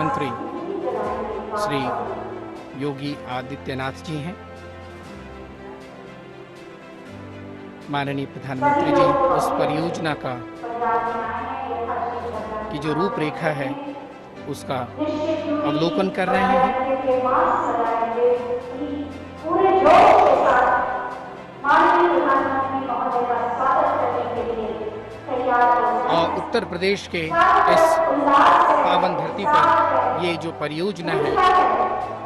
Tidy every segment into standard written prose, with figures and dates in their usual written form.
मुख्यमंत्री श्री योगी आदित्यनाथ जी हैं। माननीय प्रधानमंत्री जी उस परियोजना की जो रूपरेखा है उसका अवलोकन कर रहे हैं और उत्तर प्रदेश के इस पावन धरती पर ये जो परियोजना है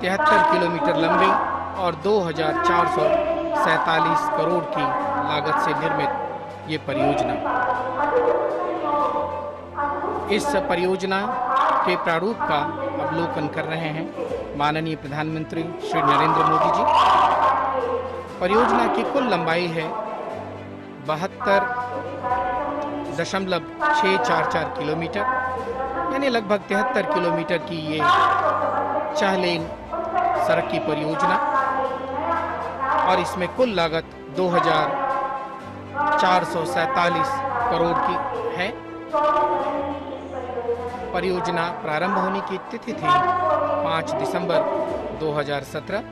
73 किलोमीटर लंबी और 2,447 करोड़ की लागत से निर्मित ये परियोजना, इस परियोजना के प्रारूप का अवलोकन कर रहे हैं माननीय प्रधानमंत्री श्री नरेंद्र मोदी जी। परियोजना की कुल लंबाई है 72.644 किलोमीटर, यानी लगभग 73 किलोमीटर की ये 4 लेन सड़क की परियोजना और इसमें कुल लागत 2,447 करोड़ की है। परियोजना प्रारंभ होने की तिथि थी 5 दिसंबर 2017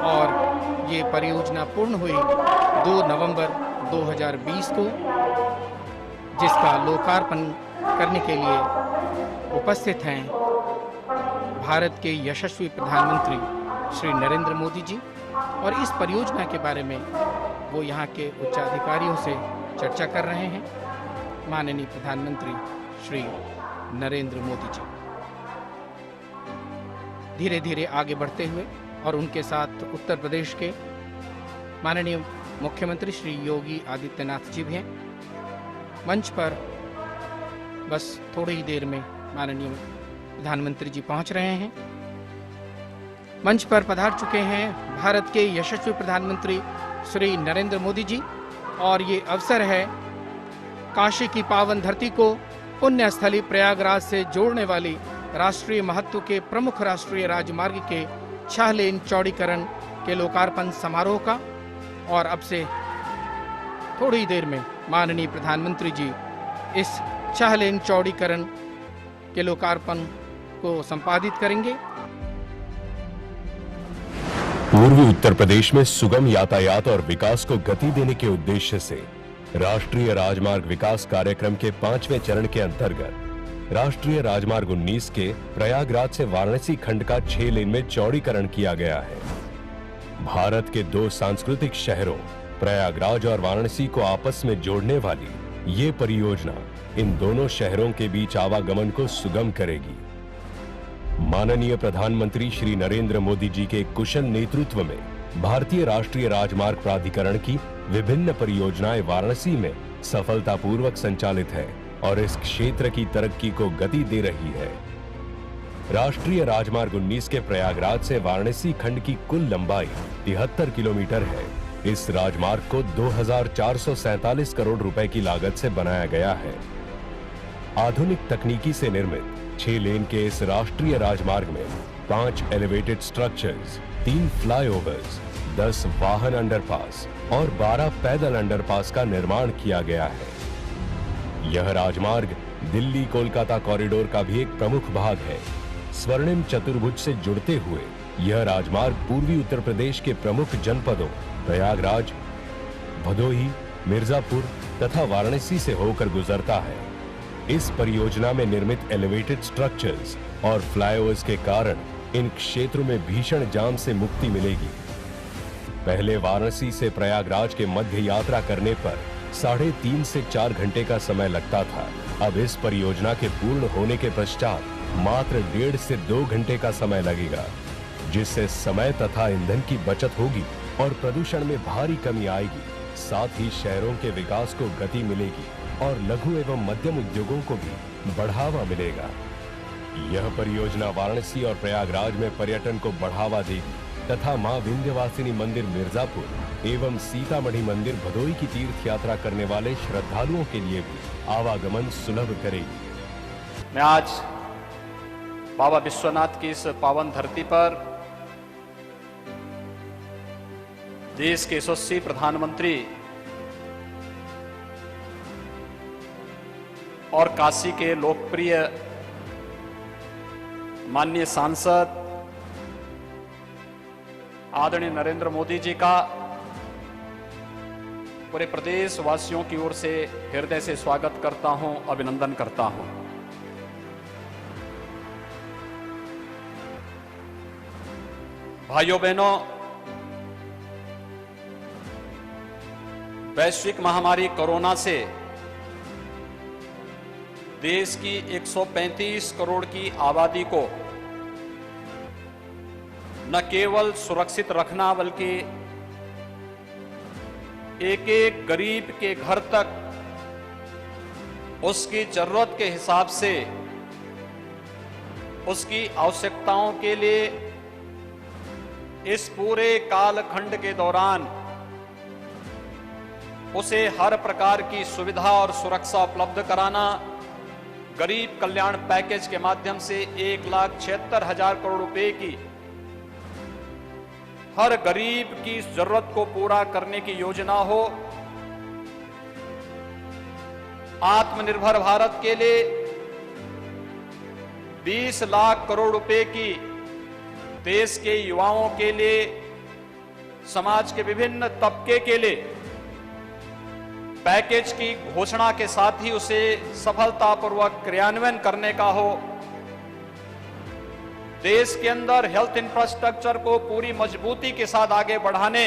और ये परियोजना पूर्ण हुई 2 नवंबर 2020 को, जिसका लोकार्पण करने के लिए उपस्थित हैं भारत के यशस्वी प्रधानमंत्री श्री नरेंद्र मोदी जी। और इस परियोजना के बारे में वो यहाँ के उच्चाधिकारियों से चर्चा कर रहे हैं माननीय प्रधानमंत्री श्री नरेंद्र मोदी जी। धीरे धीरे आगे बढ़ते हुए और उनके साथ उत्तर प्रदेश के माननीय मुख्यमंत्री श्री योगी आदित्यनाथ जी भी हैं। मंच पर बस थोड़ी ही देर में माननीय प्रधानमंत्री जी पहुंच रहे हैं। मंच पर पधार चुके हैं भारत के यशस्वी प्रधानमंत्री श्री नरेंद्र मोदी जी और ये अवसर है काशी की पावन धरती को पुण्य स्थली प्रयागराज से जोड़ने वाली राष्ट्रीय महत्व के प्रमुख राष्ट्रीय राजमार्ग के 6 लेन चौड़ीकरण के लोकार्पण समारोह का। और अब से थोड़ी देर में माननीय प्रधानमंत्री जी इस 6 लेन चौड़ीकरण के लोकार्पण को संपादित करेंगे। पूर्वी उत्तर प्रदेश में सुगम यातायात और विकास को गति देने के उद्देश्य से राष्ट्रीय राजमार्ग विकास कार्यक्रम के 5वें चरण के अंतर्गत राष्ट्रीय राजमार्ग 19 के प्रयागराज से वाराणसी खंड का 6 लेन में चौड़ीकरण किया गया है। भारत के 2 सांस्कृतिक शहरों प्रयागराज और वाराणसी को आपस में जोड़ने वाली ये परियोजना इन दोनों शहरों के बीच आवागमन को सुगम करेगी। माननीय प्रधानमंत्री श्री नरेंद्र मोदी जी के कुशल नेतृत्व में भारतीय राष्ट्रीय राजमार्ग प्राधिकरण की विभिन्न परियोजनाएं वाराणसी में सफलतापूर्वक संचालित है और इस क्षेत्र की तरक्की को गति दे रही है। राष्ट्रीय राजमार्ग 19 के प्रयागराज से वाराणसी खंड की कुल लंबाई 73 किलोमीटर है। इस राजमार्ग को 2,447 करोड़ रुपए की लागत से बनाया गया है। आधुनिक तकनीकी से निर्मित 6 लेन के इस राष्ट्रीय राजमार्ग में 5 एलिवेटेड स्ट्रक्चर्स, 3 फ्लाईओवर्स, 10 वाहन अंडरपास और 12 पैदल अंडरपास का निर्माण किया गया है। यह राजमार्ग दिल्ली कोलकाता कॉरिडोर का भी एक प्रमुख भाग है। स्वर्णिम चतुर्भुज से जुड़ते हुए यह राजमार्ग पूर्वी उत्तर प्रदेश के प्रमुख जनपदों प्रयागराज, भदोही, मिर्जापुर तथा वाराणसी से होकर गुजरता है। इस परियोजना में निर्मित एलिवेटेड स्ट्रक्चर्स और फ्लाईओवर्स के कारण इन क्षेत्रों में भीषण जाम से मुक्ति मिलेगी। पहले वाराणसी से प्रयागराज के मध्य यात्रा करने पर 3.5 से 4 घंटे का समय लगता था। अब इस परियोजना के पूर्ण होने के पश्चात मात्र 1.5 से 2 घंटे का समय लगेगा, जिससे समय तथा ईंधन की बचत होगी और प्रदूषण में भारी कमी आएगी। साथ ही शहरों के विकास को गति मिलेगी और लघु एवं मध्यम उद्योगों को भी बढ़ावा मिलेगा। यह परियोजना वाराणसी और प्रयागराज में पर्यटन को बढ़ावा देगी तथा मां विंध्यवासिनी मंदिर मिर्जापुर एवं सीतामढ़ी मंदिर भदोही की तीर्थ यात्रा करने वाले श्रद्धालुओं के लिए भी आवागमन सुलभ करेगी। मैं आज बाबा विश्वनाथ की इस पावन धरती पर देश के यशस्वी प्रधानमंत्री और काशी के लोकप्रिय माननीय सांसद आदरणीय नरेंद्र मोदी जी का पूरे प्रदेश वासियों की ओर से हृदय से स्वागत करता हूं, अभिनंदन करता हूं। भाइयों बहनों, वैश्विक महामारी कोरोना से देश की 135 करोड़ की आबादी को न केवल सुरक्षित रखना बल्कि एक एक गरीब के घर तक उसकी जरूरत के हिसाब से उसकी आवश्यकताओं के लिए इस पूरे कालखंड के दौरान उसे हर प्रकार की सुविधा और सुरक्षा उपलब्ध कराना, गरीब कल्याण पैकेज के माध्यम से 1,76,000 करोड़ रुपए की हर गरीब की जरूरत को पूरा करने की योजना हो, आत्मनिर्भर भारत के लिए 20 लाख करोड़ रुपए की देश के युवाओं के लिए, समाज के विभिन्न तबके के लिए पैकेज की घोषणा के साथ ही उसे सफलतापूर्वक क्रियान्वयन करने का हो, देश के अंदर हेल्थ इंफ्रास्ट्रक्चर को पूरी मजबूती के साथ आगे बढ़ाने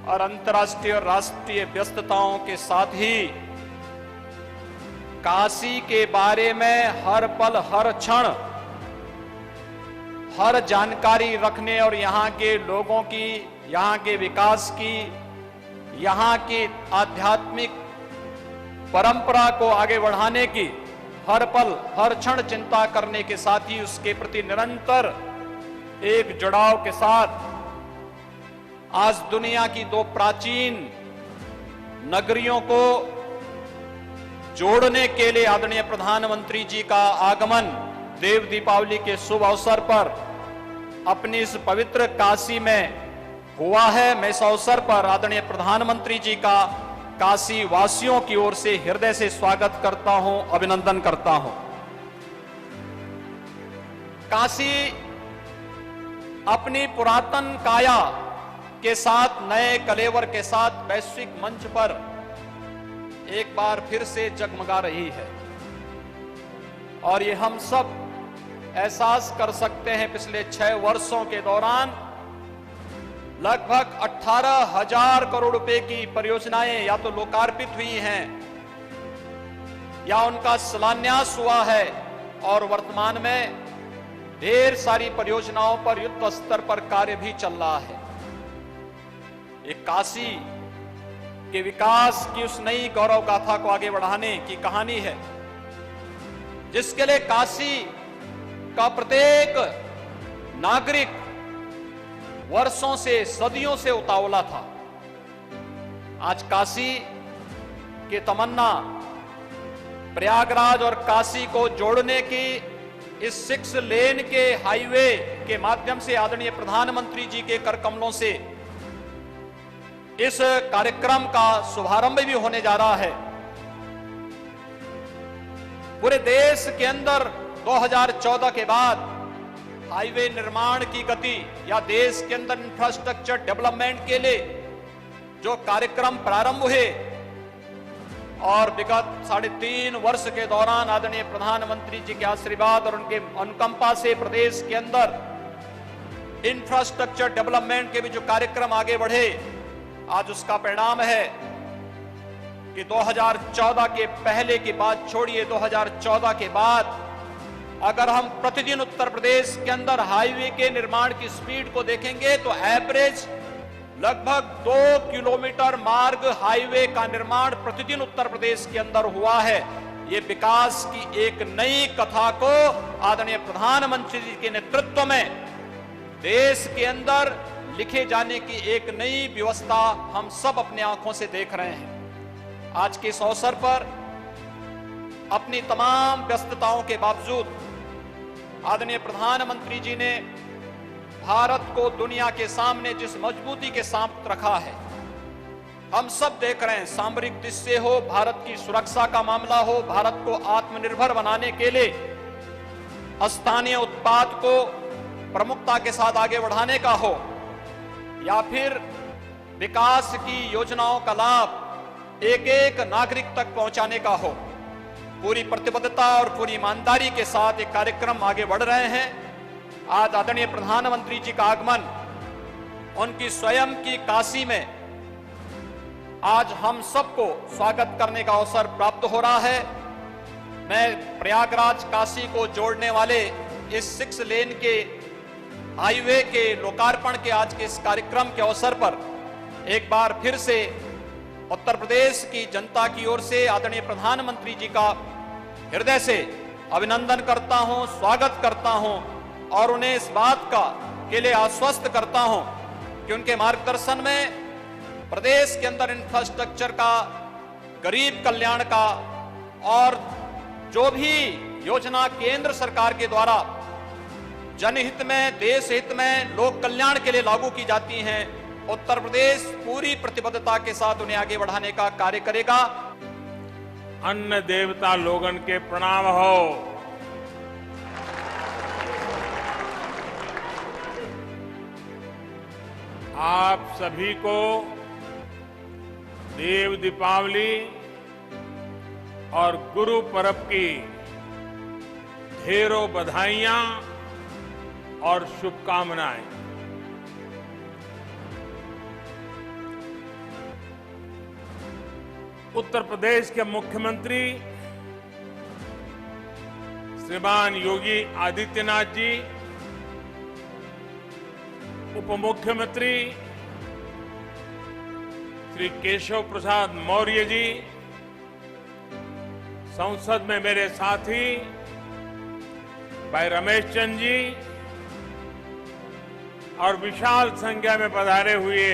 और अंतर्राष्ट्रीय और राष्ट्रीय व्यस्तताओं के साथ ही काशी के बारे में हर पल हर क्षण हर जानकारी रखने और यहाँ के लोगों की, यहाँ के विकास की, यहाँ की आध्यात्मिक परंपरा को आगे बढ़ाने की हर पल हर क्षण चिंता करने के साथ ही उसके प्रति निरंतर एक जुड़ाव के साथ आज दुनिया की दो प्राचीन नगरियों को जोड़ने के लिए आदरणीय प्रधानमंत्री जी का आगमन देव दीपावली के शुभ अवसर पर अपनी इस पवित्र काशी में हुआ है। मैं इस अवसर पर आदरणीय प्रधानमंत्री जी का काशी वासियों की ओर से हृदय से स्वागत करता हूं, अभिनंदन करता हूं। काशी अपनी पुरातन काया के साथ, नए कलेवर के साथ वैश्विक मंच पर एक बार फिर से जगमगा रही है और ये हम सब एहसास कर सकते हैं। पिछले 6 वर्षों के दौरान लगभग 18,000 करोड़ रुपए की परियोजनाएं या तो लोकार्पित हुई हैं या उनका शिलान्यास हुआ है और वर्तमान में ढेर सारी परियोजनाओं पर युद्ध स्तर पर कार्य भी चल रहा है। एक काशी के विकास की उस नई गौरव गाथा को आगे बढ़ाने की कहानी है जिसके लिए काशी का प्रत्येक नागरिक वर्षों से, सदियों से उतावला था। आज काशी की तमन्ना प्रयागराज और काशी को जोड़ने की इस 6 लेन के हाईवे के माध्यम से आदरणीय प्रधानमंत्री जी के कर कमलों से इस कार्यक्रम का शुभारंभ भी होने जा रहा है। पूरे देश के अंदर 2014 के बाद हाईवे निर्माण की गति या देश के अंदर इंफ्रास्ट्रक्चर डेवलपमेंट के लिए जो कार्यक्रम प्रारंभ हुए और विगत 3.5 वर्ष के दौरान आदरणीय प्रधानमंत्री जी के आशीर्वाद और उनके अनुकंपा से प्रदेश के अंदर इंफ्रास्ट्रक्चर डेवलपमेंट के भी जो कार्यक्रम आगे बढ़े, आज उसका परिणाम है कि 2014 के पहले की बात छोड़िए, 2014 के बाद अगर हम प्रतिदिन उत्तर प्रदेश के अंदर हाईवे के निर्माण की स्पीड को देखेंगे तो एवरेज लगभग 2 किलोमीटर मार्ग हाईवे का निर्माण प्रतिदिन उत्तर प्रदेश के अंदर हुआ है। ये विकास की एक नई कथा को आदरणीय प्रधानमंत्री जी के नेतृत्व में देश के अंदर लिखे जाने की एक नई व्यवस्था हम सब अपनी आंखों से देख रहे हैं। आज के इस अवसर पर अपनी तमाम व्यस्तताओं के बावजूद आदरणीय प्रधानमंत्री जी ने भारत को दुनिया के सामने जिस मजबूती के साथ रखा है, हम सब देख रहे हैं। सामरिक दृष्टि हो, भारत की सुरक्षा का मामला हो, भारत को आत्मनिर्भर बनाने के लिए स्थानीय उत्पाद को प्रमुखता के साथ आगे बढ़ाने का हो या फिर विकास की योजनाओं का लाभ एक एक नागरिक तक पहुंचाने का हो, पूरी प्रतिबद्धता और पूरी ईमानदारी के साथ एक कार्यक्रम आगे बढ़ रहे हैं। आज आदरणीय प्रधानमंत्री जी का आगमन, उनकी स्वयं की काशी में आज हम सबको स्वागत करने का अवसर प्राप्त हो रहा है। मैं प्रयागराज काशी को जोड़ने वाले इस 6 लेन के हाईवे के लोकार्पण के आज के इस कार्यक्रम के अवसर पर एक बार फिर से उत्तर प्रदेश की जनता की ओर से आदरणीय प्रधानमंत्री जी का हृदय से अभिनंदन करता हूं, स्वागत करता हूं और उन्हें इस बात के लिए आश्वस्त करता हूं कि उनके मार्गदर्शन में प्रदेश के अंदर इंफ्रास्ट्रक्चर का, गरीब कल्याण का और जो भी योजना केंद्र सरकार के द्वारा जनहित में, देश हित में, लोक कल्याण के लिए लागू की जाती हैं, उत्तर प्रदेश पूरी प्रतिबद्धता के साथ उन्हें आगे बढ़ाने का कार्य करेगा। अन्न देवता लोगन के प्रणाम हो। आप सभी को देव दीपावली और गुरु पर्व की ढेरों बधाइयां और शुभकामनाएं। उत्तर प्रदेश के मुख्यमंत्री श्रीमान योगी आदित्यनाथ जी, उप मुख्यमंत्री श्री केशव प्रसाद मौर्य जी, संसद में मेरे साथी भाई रमेश चंद जी और विशाल संख्या में पधारे हुए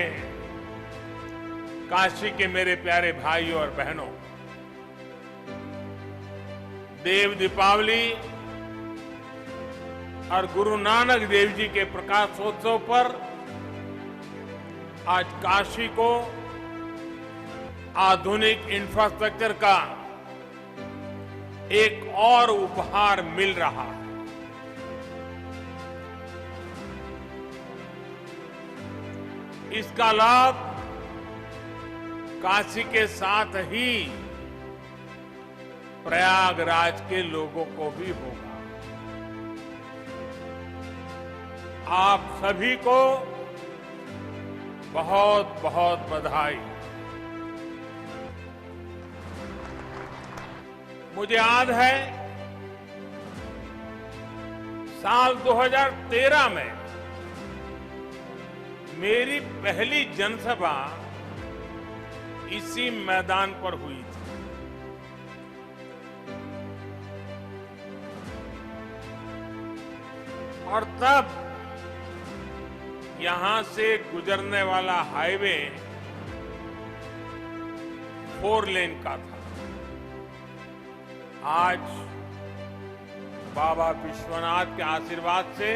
काशी के मेरे प्यारे भाइयों और बहनों, देव दीपावली और गुरु नानक देव जी के प्रकाशोत्सव पर आज काशी को आधुनिक इंफ्रास्ट्रक्चर का एक और उपहार मिल रहा है। इसका लाभ काशी के साथ ही प्रयागराज के लोगों को भी होगा। आप सभी को बहुत बहुत बधाई। मुझे याद है साल 2013 में मेरी पहली जनसभा इसी मैदान पर हुई थी। और तब यहां से गुजरने वाला हाईवे 4 लेन का था। आज बाबा विश्वनाथ के आशीर्वाद से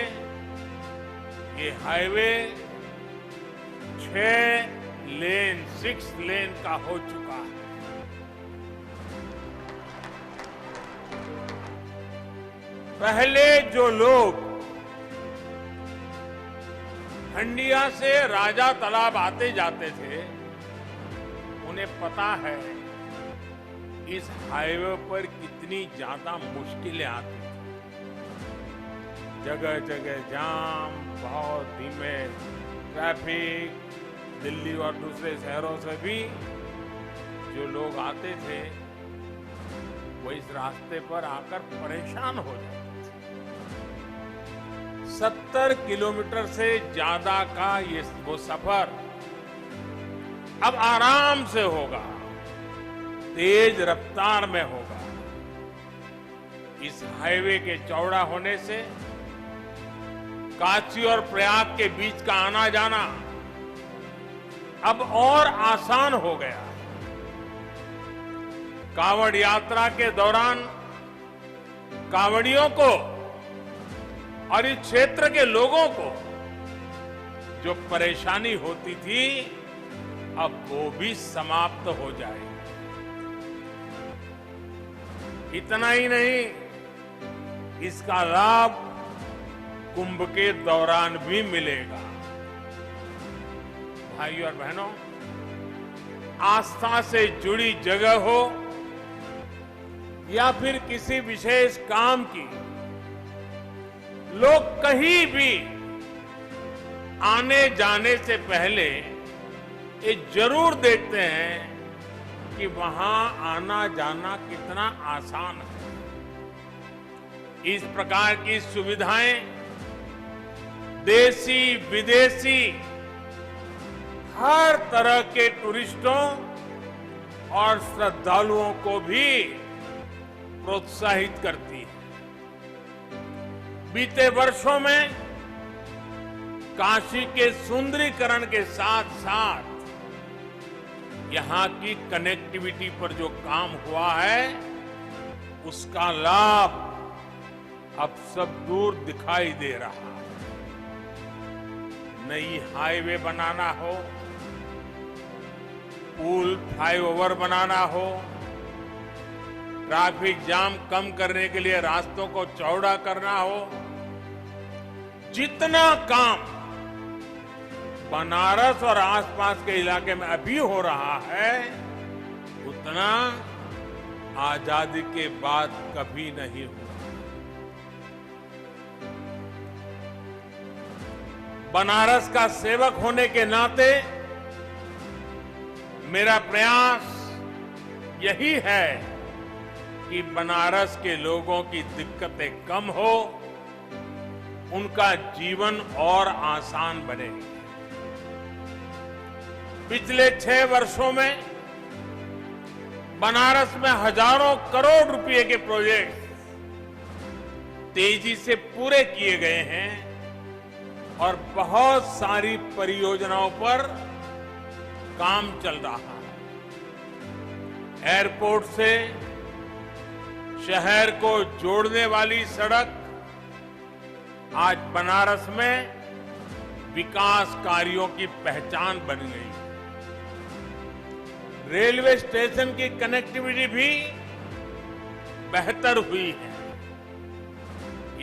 ये हाईवे 6 लेन का हो चुका है। पहले जो लोग हंडिया से राजा तालाब आते जाते थे, उन्हें पता है इस हाईवे पर कितनी ज्यादा मुश्किलें आती थी। जगह जगह जाम, बहुत धीमे ट्रैफिक, दिल्ली और दूसरे शहरों से भी जो लोग आते थे वो इस रास्ते पर आकर परेशान हो जाते थे। 70 किलोमीटर से ज्यादा का वो सफर अब आराम से होगा, तेज रफ्तार में होगा। इस हाईवे के चौड़ा होने से काशी और प्रयाग के बीच का आना जाना अब और आसान हो गया। कांवड़ यात्रा के दौरान कांवड़ियों को और इस क्षेत्र के लोगों को जो परेशानी होती थी, अब वो भी समाप्त हो जाएगी। इतना ही नहीं, इसका लाभ कुंभ के दौरान भी मिलेगा। भाइयों और बहनों, आस्था से जुड़ी जगह हो या फिर किसी विशेष काम की, लोग कहीं भी आने जाने से पहले ये जरूर देखते हैं कि वहां आना जाना कितना आसान है। इस प्रकार की सुविधाएं देशी विदेशी हर तरह के टूरिस्टों और श्रद्धालुओं को भी प्रोत्साहित करती है। बीते वर्षों में काशी के सुंदरीकरण के साथ साथ यहां की कनेक्टिविटी पर जो काम हुआ है, उसका लाभ अब सब दूर दिखाई दे रहा है। नई हाईवे बनाना हो, पुल फ्लाईओवर बनाना हो, ट्रैफिक जाम कम करने के लिए रास्तों को चौड़ा करना हो, जितना काम बनारस और आसपास के इलाके में अभी हो रहा है, उतना आजादी के बाद कभी नहीं हुआ। बनारस का सेवक होने के नाते मेरा प्रयास यही है कि बनारस के लोगों की दिक्कतें कम हो, उनका जीवन और आसान बने। पिछले 6 वर्षों में बनारस में हजारों करोड़ रुपए के प्रोजेक्ट तेजी से पूरे किए गए हैं और बहुत सारी परियोजनाओं पर काम चल रहा है। एयरपोर्ट से शहर को जोड़ने वाली सड़क आज बनारस में विकास कार्यों की पहचान बन गई। रेलवे स्टेशन की कनेक्टिविटी भी बेहतर हुई है।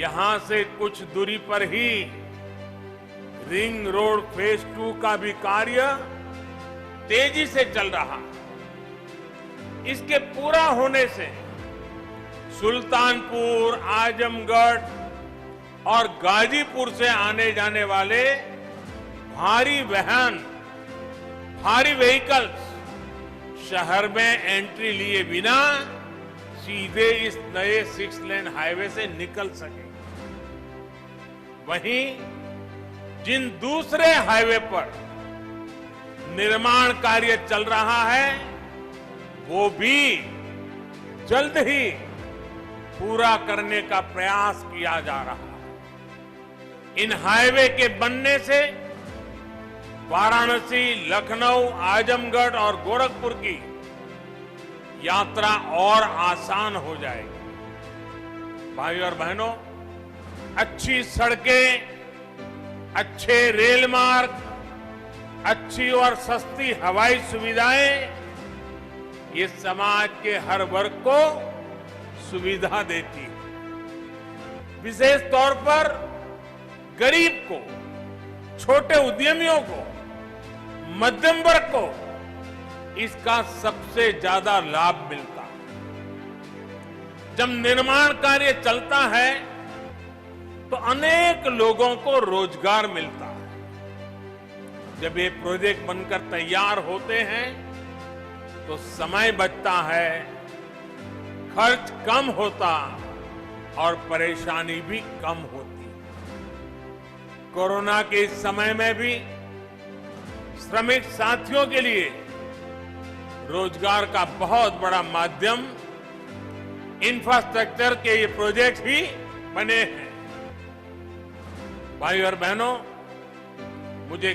यहां से कुछ दूरी पर ही रिंग रोड फेज 2 का भी कार्य तेजी से चल रहा है। इसके पूरा होने से सुल्तानपुर, आजमगढ़ और गाजीपुर से आने जाने वाले भारी वाहन, भारी व्हीकल्स शहर में एंट्री लिए बिना सीधे इस नए 6 लेन हाईवे से निकल सके। वहीं जिन दूसरे हाईवे पर निर्माण कार्य चल रहा है, वो भी जल्द ही पूरा करने का प्रयास किया जा रहा है। इन हाईवे के बनने से वाराणसी, लखनऊ, आजमगढ़ और गोरखपुर की यात्रा और आसान हो जाएगी। भाइयों और बहनों, अच्छी सड़कें, अच्छे रेल मार्ग, अच्छी और सस्ती हवाई सुविधाएं ये समाज के हर वर्ग को सुविधा देती है। विशेष तौर पर गरीब को, छोटे उद्यमियों को, मध्यम वर्ग को इसका सबसे ज्यादा लाभ मिलता है। जब निर्माण कार्य चलता है तो अनेक लोगों को रोजगार मिलता है। जब ये प्रोजेक्ट बनकर तैयार होते हैं तो समय बचता है, खर्च कम होता और परेशानी भी कम होती। कोरोना के इस समय में भी श्रमिक साथियों के लिए रोजगार का बहुत बड़ा माध्यम इंफ्रास्ट्रक्चर के ये प्रोजेक्ट ही बने हैं। भाइयों और बहनों, मुझे